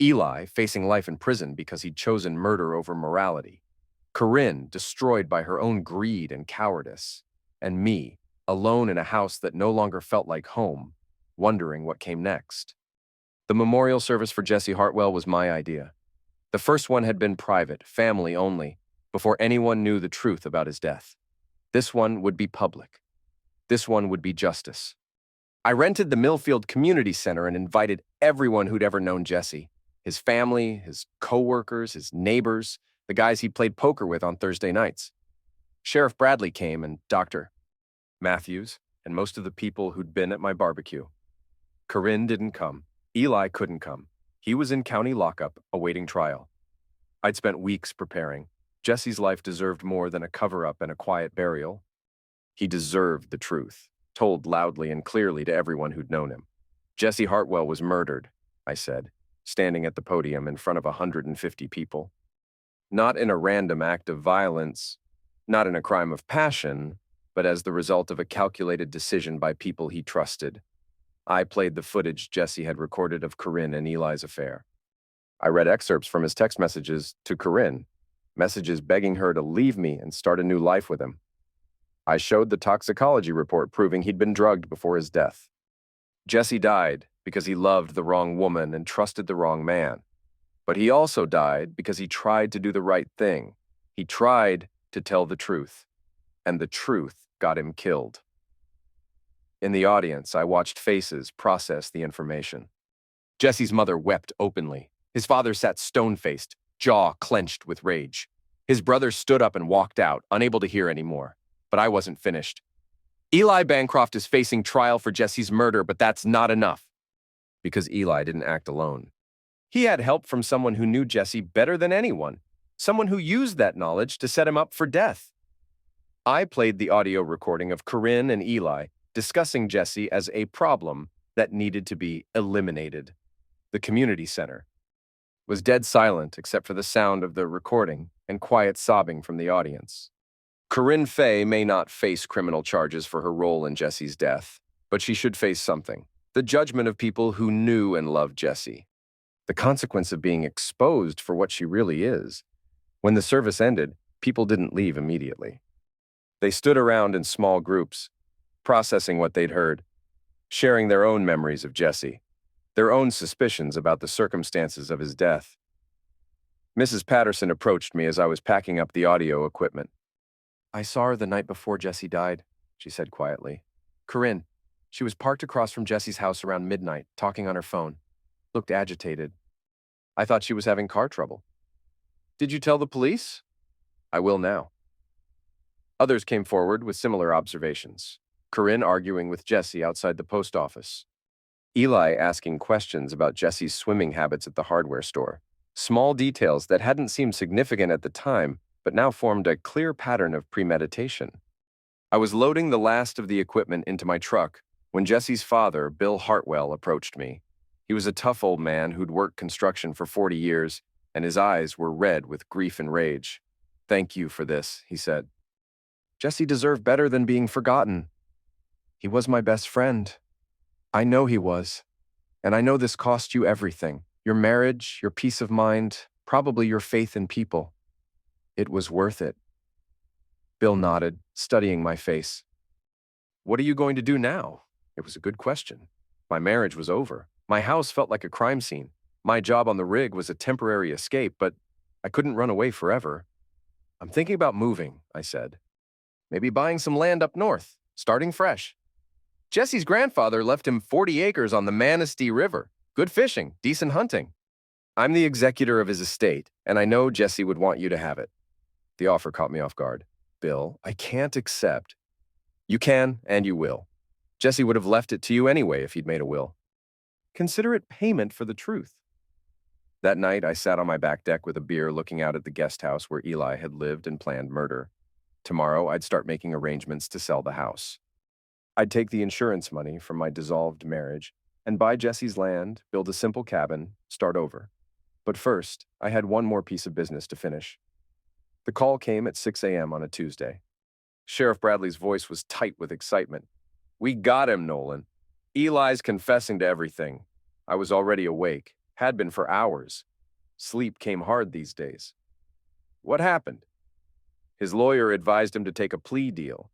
[SPEAKER 1] Eli facing life in prison because he'd chosen murder over morality. Corinne destroyed by her own greed and cowardice. And me, alone in a house that no longer felt like home, wondering what came next. The memorial service for Jesse Hartwell was my idea. The first one had been private, family only, before anyone knew the truth about his death. This one would be public. This one would be justice. I rented the Millfield Community Center and invited everyone who'd ever known Jesse. His family, his co-workers, his neighbors, the guys he played poker with on Thursday nights. Sheriff Bradley came and Dr. Matthews and most of the people who'd been at my barbecue. Corinne didn't come. Eli couldn't come. He was in county lockup, awaiting trial. I'd spent weeks preparing. Jesse's life deserved more than a cover-up and a quiet burial. He deserved the truth, told loudly and clearly to everyone who'd known him. Jesse Hartwell was murdered, I said, standing at the podium in front of 150 people. Not in a random act of violence, not in a crime of passion, but as the result of a calculated decision by people he trusted. I played the footage Jesse had recorded of Corinne and Eli's affair. I read excerpts from his text messages to Corinne, messages begging her to leave me and start a new life with him. I showed the toxicology report proving he'd been drugged before his death. Jesse died because he loved the wrong woman and trusted the wrong man. But he also died because he tried to do the right thing. He tried to tell the truth, and the truth got him killed. In the audience, I watched faces process the information. Jesse's mother wept openly. His father sat stone-faced, jaw clenched with rage. His brother stood up and walked out, unable to hear anymore. But I wasn't finished. Eli Bancroft is facing trial for Jesse's murder, but that's not enough. Because Eli didn't act alone. He had help from someone who knew Jesse better than anyone, someone who used that knowledge to set him up for death. I played the audio recording of Corinne and Eli discussing Jesse as a problem that needed to be eliminated. The community center was dead silent except for the sound of the recording and quiet sobbing from the audience. Corinne Fay may not face criminal charges for her role in Jesse's death, but she should face something: the judgment of people who knew and loved Jesse. The consequence of being exposed for what she really is. When the service ended, people didn't leave immediately. They stood around in small groups, processing what they'd heard, sharing their own memories of Jesse, their own suspicions about the circumstances of his death. Mrs. Patterson approached me as I was packing up the audio equipment. "I saw her the night before Jesse died," she said quietly. "Corinne. She was parked across from Jesse's house around midnight, talking on her phone. Looked agitated. I thought she was having car trouble." "Did you tell the police?" "I will now." Others came forward with similar observations. Corinne arguing with Jesse outside the post office. Eli asking questions about Jesse's swimming habits at the hardware store. Small details that hadn't seemed significant at the time, but now formed a clear pattern of premeditation. I was loading the last of the equipment into my truck when Jesse's father, Bill Hartwell, approached me. He was a tough old man who'd worked construction for 40 years, and his eyes were red with grief and rage. "Thank you for this," he said. "Jesse deserved better than being forgotten. He was my best friend. I know he was. And I know this cost you everything. Your marriage, your peace of mind, probably your faith in people. It was worth it." Bill nodded, studying my face. "What are you going to do now?" It was a good question. My marriage was over. My house felt like a crime scene. My job on the rig was a temporary escape, but I couldn't run away forever. "I'm thinking about moving," I said. "Maybe buying some land up north, starting fresh." Jesse's grandfather left him 40 acres on the Manistee River. Good fishing, decent hunting. "I'm the executor of his estate, and I know Jesse would want you to have it." The offer caught me off guard. "Bill, I can't accept." "You can, and you will. Jesse would have left it to you anyway if he'd made a will. Consider it payment for the truth." That night, I sat on my back deck with a beer looking out at the guest house where Eli had lived and planned murder. Tomorrow, I'd start making arrangements to sell the house. I'd take the insurance money from my dissolved marriage and buy Jesse's land, build a simple cabin, start over. But first, I had one more piece of business to finish. The call came at 6 a.m. on a Tuesday. Sheriff Bradley's voice was tight with excitement. "We got him, Nolan. Eli's confessing to everything." I was already awake, had been for hours. Sleep came hard these days. "What happened?" His lawyer advised him to take a plea deal.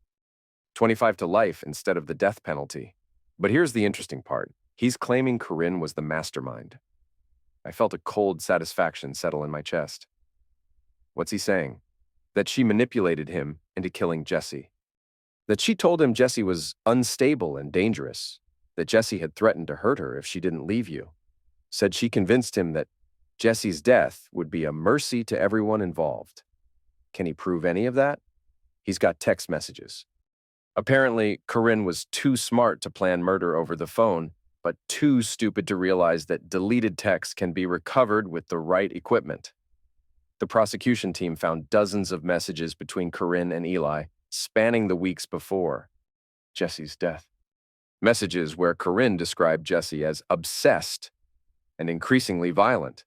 [SPEAKER 1] 25 to life instead of the death penalty. But here's the interesting part. He's claiming Corinne was the mastermind. I felt a cold satisfaction settle in my chest. What's he saying? That she manipulated him into killing Jesse. That she told him Jesse was unstable and dangerous. That Jesse had threatened to hurt her if she didn't leave you. Said she convinced him that Jesse's death would be a mercy to everyone involved. Can he prove any of that? He's got text messages. Apparently, Corinne was too smart to plan murder over the phone, but too stupid to realize that deleted texts can be recovered with the right equipment. The prosecution team found dozens of messages between Corinne and Eli, spanning the weeks before Jesse's death. Messages where Corinne described Jesse as obsessed and increasingly violent.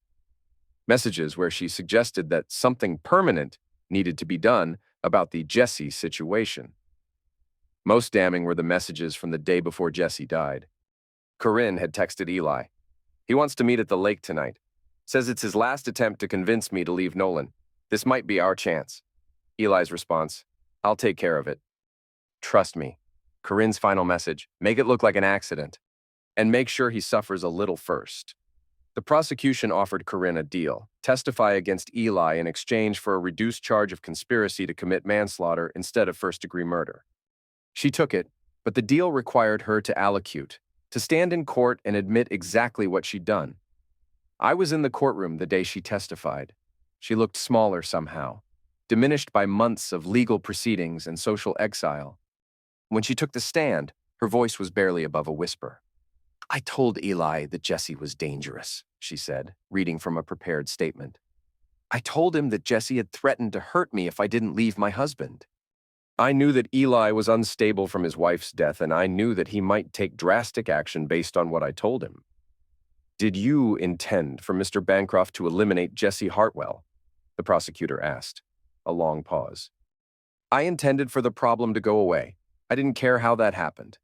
[SPEAKER 1] Messages where she suggested that something permanent needed to be done about the Jesse situation. Most damning were the messages from the day before Jesse died. Corinne had texted Eli. "He wants to meet at the lake tonight. Says it's his last attempt to convince me to leave Nolan. This might be our chance." Eli's response, "I'll take care of it." "Trust me." Corinne's final message, "Make it look like an accident. And make sure he suffers a little first." The prosecution offered Corinne a deal. Testify against Eli in exchange for a reduced charge of conspiracy to commit manslaughter instead of first-degree murder. She took it, but the deal required her to allocute, to stand in court and admit exactly what she'd done. I was in the courtroom the day she testified. She looked smaller somehow, diminished by months of legal proceedings and social exile. When she took the stand, her voice was barely above a whisper. "I told Eli that Jesse was dangerous," she said, reading from a prepared statement. "I told him that Jesse had threatened to hurt me if I didn't leave my husband. I knew that Eli was unstable from his wife's death, and I knew that he might take drastic action based on what I told him." "Did you intend for Mr. Bancroft to eliminate Jesse Hartwell?" the prosecutor asked. A long pause. "I intended for the problem to go away. I didn't care how that happened."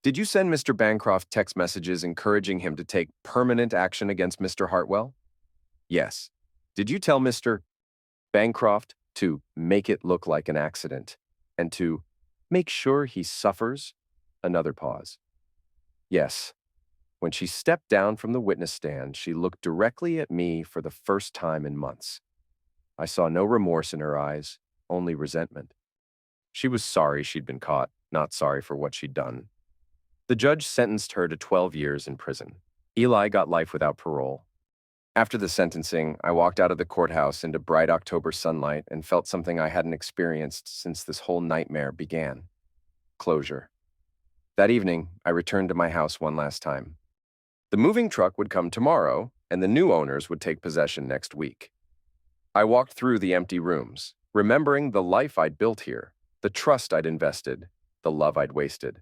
[SPEAKER 1] Did you send Mr. Bancroft text messages encouraging him to take permanent action against Mr. Hartwell? Yes. Did you tell Mr. Bancroft to make it look like an accident and to make sure he suffers? Another pause. Yes. When she stepped down from the witness stand, she looked directly at me for the first time in months. I saw no remorse in her eyes, only resentment. She was sorry she'd been caught, not sorry for what she'd done. The judge sentenced her to 12 years in prison. Eli got life without parole. After the sentencing, I walked out of the courthouse into bright October sunlight and felt something I hadn't experienced since this whole nightmare began. Closure. That evening, I returned to my house one last time. The moving truck would come tomorrow, and the new owners would take possession next week. I walked through the empty rooms, remembering the life I'd built here, the trust I'd invested, the love I'd wasted.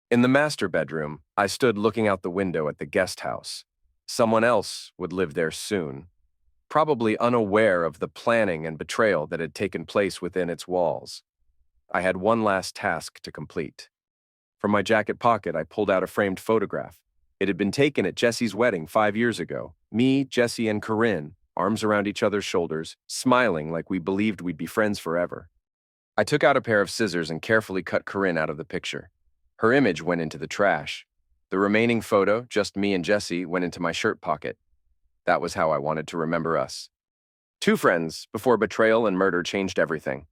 [SPEAKER 1] In the master bedroom, I stood looking out the window at the guest house. Someone else would live there soon, probably unaware of the planning and betrayal that had taken place within its walls. I had one last task to complete. From my jacket pocket, I pulled out a framed photograph. It had been taken at Jesse's wedding 5 years ago. Me, Jesse, and Corinne, arms around each other's shoulders, smiling like we believed we'd be friends forever. I took out a pair of scissors and carefully cut Corinne out of the picture. Her image went into the trash. The remaining photo, just me and Jesse, went into my shirt pocket. That was how I wanted to remember us. Two friends before betrayal and murder changed everything.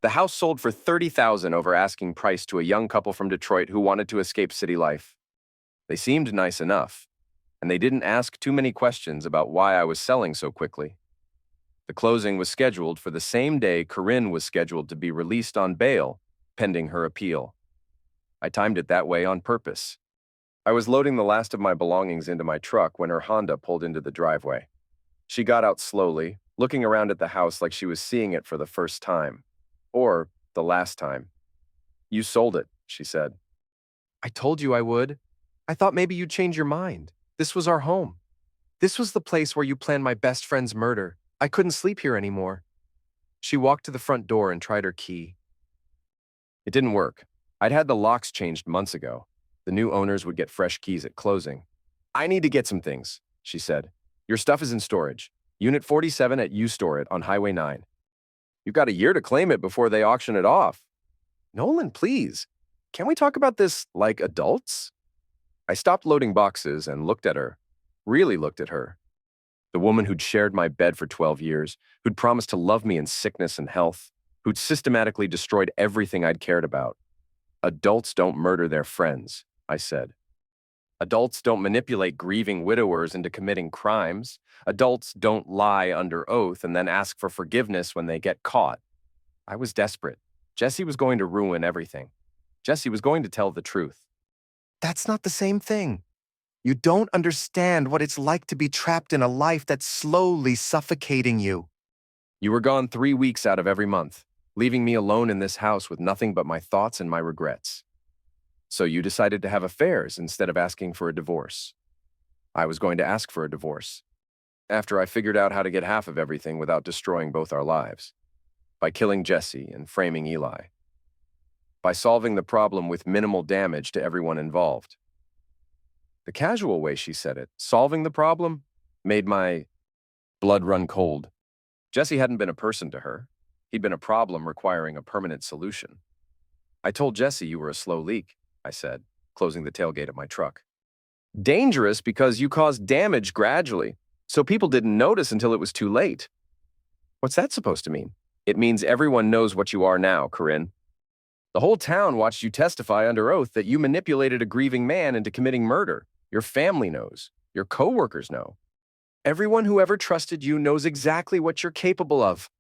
[SPEAKER 1] The house sold for $30,000 over asking price to a young couple from Detroit who wanted to escape city life. They seemed nice enough, and they didn't ask too many questions about why I was selling so quickly. The closing was scheduled for the same day Corinne was scheduled to be released on bail, pending her appeal. I timed it that way on purpose. I was loading the last of my belongings into my truck when her Honda pulled into the driveway. She got out slowly, looking around at the house like she was seeing it for the first time. Or the last time. "You sold it," she said. "I told you I would. I thought maybe you'd change your mind. This was our home. This was the place where you planned my best friend's murder. I couldn't sleep here anymore." She walked to the front door and tried her key. It didn't work. I'd had the locks changed months ago. The new owners would get fresh keys at closing. "I need to get some things," she said. "Your stuff is in storage. Unit 47 at U Store It on Highway 9. You've got a year to claim it before they auction it off." "Nolan, please. Can we talk about this like adults?" I stopped loading boxes and looked at her. Really looked at her. The woman who'd shared my bed for 12 years, who'd promised to love me in sickness and health, who'd systematically destroyed everything I'd cared about. "Adults don't murder their friends," I said. "Adults don't manipulate grieving widowers into committing crimes. Adults don't lie under oath and then ask for forgiveness when they get caught." I was desperate. Jesse was going to ruin everything. Jesse was going to tell the truth. "That's not the same thing. You don't understand what it's like to be trapped in a life that's slowly suffocating you." "You were gone 3 weeks out of every month, leaving me alone in this house with nothing but my thoughts and my regrets. So you decided to have affairs instead of asking for a divorce." I was going to ask for a divorce, after I figured out how to get half of everything without destroying both our lives. By killing Jesse and framing Eli. By solving the problem with minimal damage to everyone involved. The casual way she said it, solving the problem, made my blood run cold. Jesse hadn't been a person to her. He'd been a problem requiring a permanent solution. "I told Jesse you were a slow leak," I said, closing the tailgate of my truck. "Dangerous because you caused damage gradually, so people didn't notice until it was too late." "What's that supposed to mean?" "It means everyone knows what you are now, Corinne. The whole town watched you testify under oath that you manipulated a grieving man into committing murder. Your family knows. Your coworkers know. Everyone who ever trusted you knows exactly what you're capable of."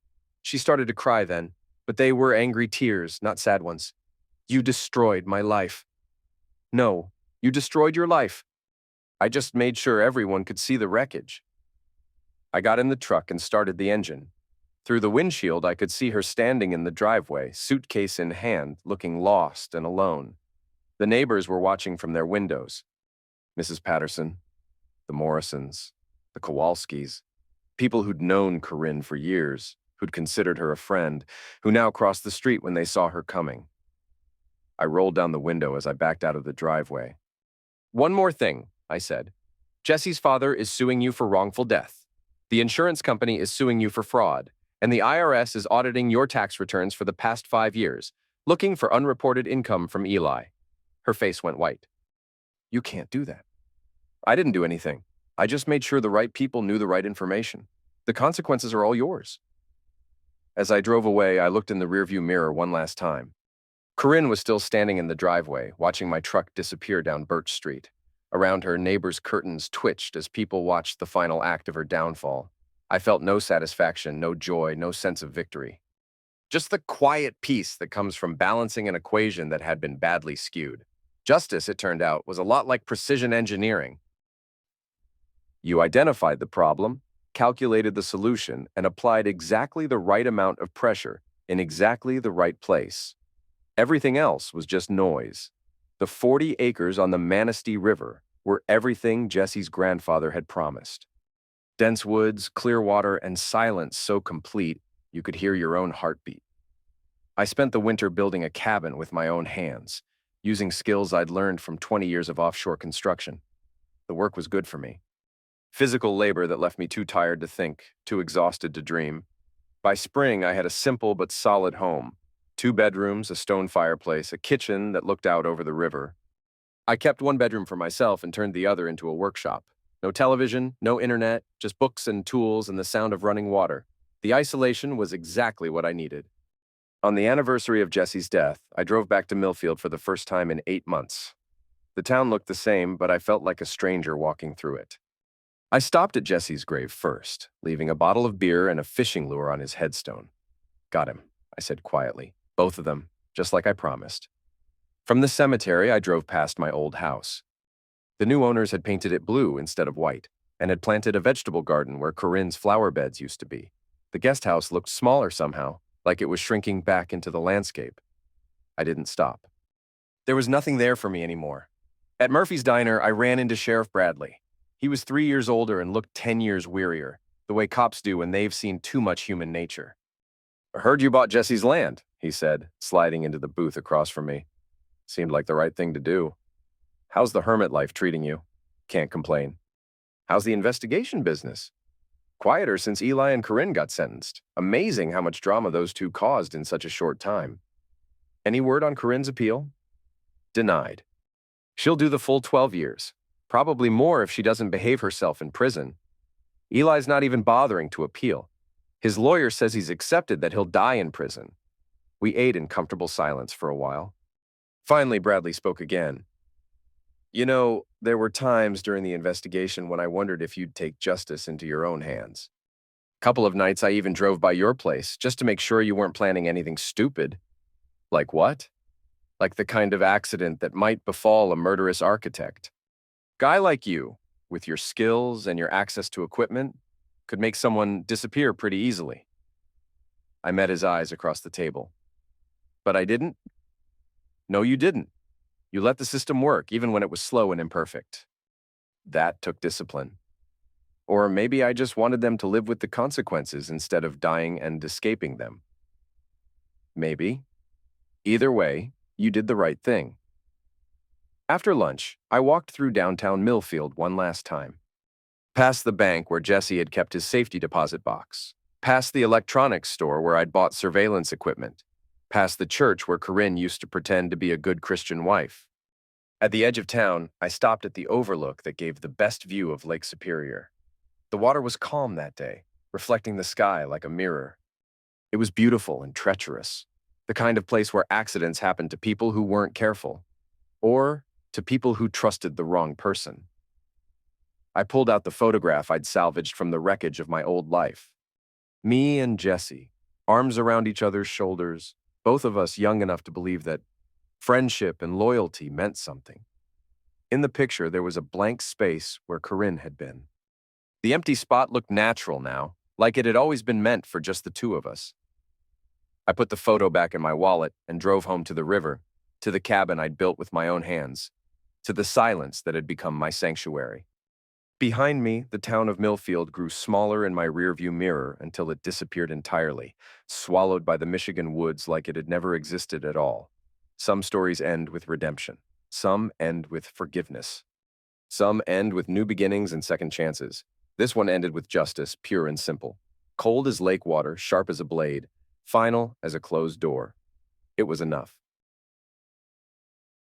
[SPEAKER 1] She started to cry then, but they were angry tears, not sad ones. "You destroyed my life." "No, you destroyed your life. I just made sure everyone could see the wreckage." I got in the truck and started the engine. Through the windshield, I could see her standing in the driveway, suitcase in hand, looking lost and alone. The neighbors were watching from their windows. Mrs. Patterson, the Morrisons, the Kowalskis, people who'd known Corinne for years, who'd considered her a friend, who now crossed the street when they saw her coming. I rolled down the window as I backed out of the driveway. One more thing, I said. Jesse's father is suing you for wrongful death. The insurance company is suing you for fraud, and the IRS is auditing your tax returns for the past 5 years, looking for unreported income from Eli. Her face went white. You can't do that. I didn't do anything. I just made sure the right people knew the right information. The consequences are all yours. As I drove away, I looked in the rearview mirror one last time. Corinne was still standing in the driveway, watching my truck disappear down Birch Street. Around her, neighbors' curtains twitched as people watched the final act of her downfall. I felt no satisfaction, no joy, no sense of victory. Just the quiet peace that comes from balancing an equation that had been badly skewed. Justice, it turned out, was a lot like precision engineering. You identified the problem, calculated the solution, and applied exactly the right amount of pressure in exactly the right place. Everything else was just noise. The 40 acres on the Manistee River were everything Jesse's grandfather had promised. Dense woods, clear water, and silence so complete you could hear your own heartbeat. I spent the winter building a cabin with my own hands, using skills I'd learned from 20 years of offshore construction. The work was good for me. Physical labor that left me too tired to think, too exhausted to dream. By spring, I had a simple but solid home. 2 bedrooms, a stone fireplace, a kitchen that looked out over the river. I kept one bedroom for myself and turned the other into a workshop. No television, no internet, just books and tools and the sound of running water. The isolation was exactly what I needed. On the anniversary of Jesse's death, I drove back to Millfield for the first time in 8 months. The town looked the same, but I felt like a stranger walking through it. I stopped at Jesse's grave first, leaving a bottle of beer and a fishing lure on his headstone. Got him, I said quietly. Both of them, just like I promised. From the cemetery, I drove past my old house. The new owners had painted it blue instead of white, and had planted a vegetable garden where Corinne's flower beds used to be. The guest house looked smaller somehow, like it was shrinking back into the landscape. I didn't stop. There was nothing there for me anymore. At Murphy's Diner, I ran into Sheriff Bradley. He was 3 years older and looked 10 years wearier, the way cops do when they've seen too much human nature. I heard you bought Jesse's land, he said, sliding into the booth across from me. Seemed like the right thing to do. How's the hermit life treating you? Can't complain. How's the investigation business? Quieter since Eli and Corinne got sentenced. Amazing how much drama those two caused in such a short time. Any word on Corinne's appeal? Denied. She'll do the full 12 years. Probably more if she doesn't behave herself in prison. Eli's not even bothering to appeal. His lawyer says he's accepted that he'll die in prison. We ate in comfortable silence for a while. Finally, Bradley spoke again. You know, there were times during the investigation when I wondered if you'd take justice into your own hands. A couple of nights I even drove by your place just to make sure you weren't planning anything stupid. Like what? Like the kind of accident that might befall a murderous architect. Guy like you, with your skills and your access to equipment, could make someone disappear pretty easily. I met his eyes across the table. But I didn't? No, you didn't. You let the system work, even when it was slow and imperfect. That took discipline. Or maybe I just wanted them to live with the consequences instead of dying and escaping them. Maybe. Either way, you did the right thing. After lunch, I walked through downtown Millfield one last time. Past the bank where Jesse had kept his safety deposit box. Past the electronics store where I'd bought surveillance equipment. Past the church where Corinne used to pretend to be a good Christian wife. At the edge of town, I stopped at the overlook that gave the best view of Lake Superior. The water was calm that day, reflecting the sky like a mirror. It was beautiful and treacherous, the kind of place where accidents happened to people who weren't careful, or to people who trusted the wrong person. I pulled out the photograph I'd salvaged from the wreckage of my old life. Me and Jesse, arms around each other's shoulders, both of us young enough to believe that friendship and loyalty meant something. In the picture, there was a blank space where Corinne had been. The empty spot looked natural now, like it had always been meant for just the two of us. I put the photo back in my wallet and drove home to the river, to the cabin I'd built with my own hands, to the silence that had become my sanctuary. Behind me, the town of Millfield grew smaller in my rearview mirror until it disappeared entirely, swallowed by the Michigan woods like it had never existed at all. Some stories end with redemption. Some end with forgiveness. Some end with new beginnings and second chances. This one ended with justice, pure and simple. Cold as lake water, sharp as a blade, final as a closed door. It was enough.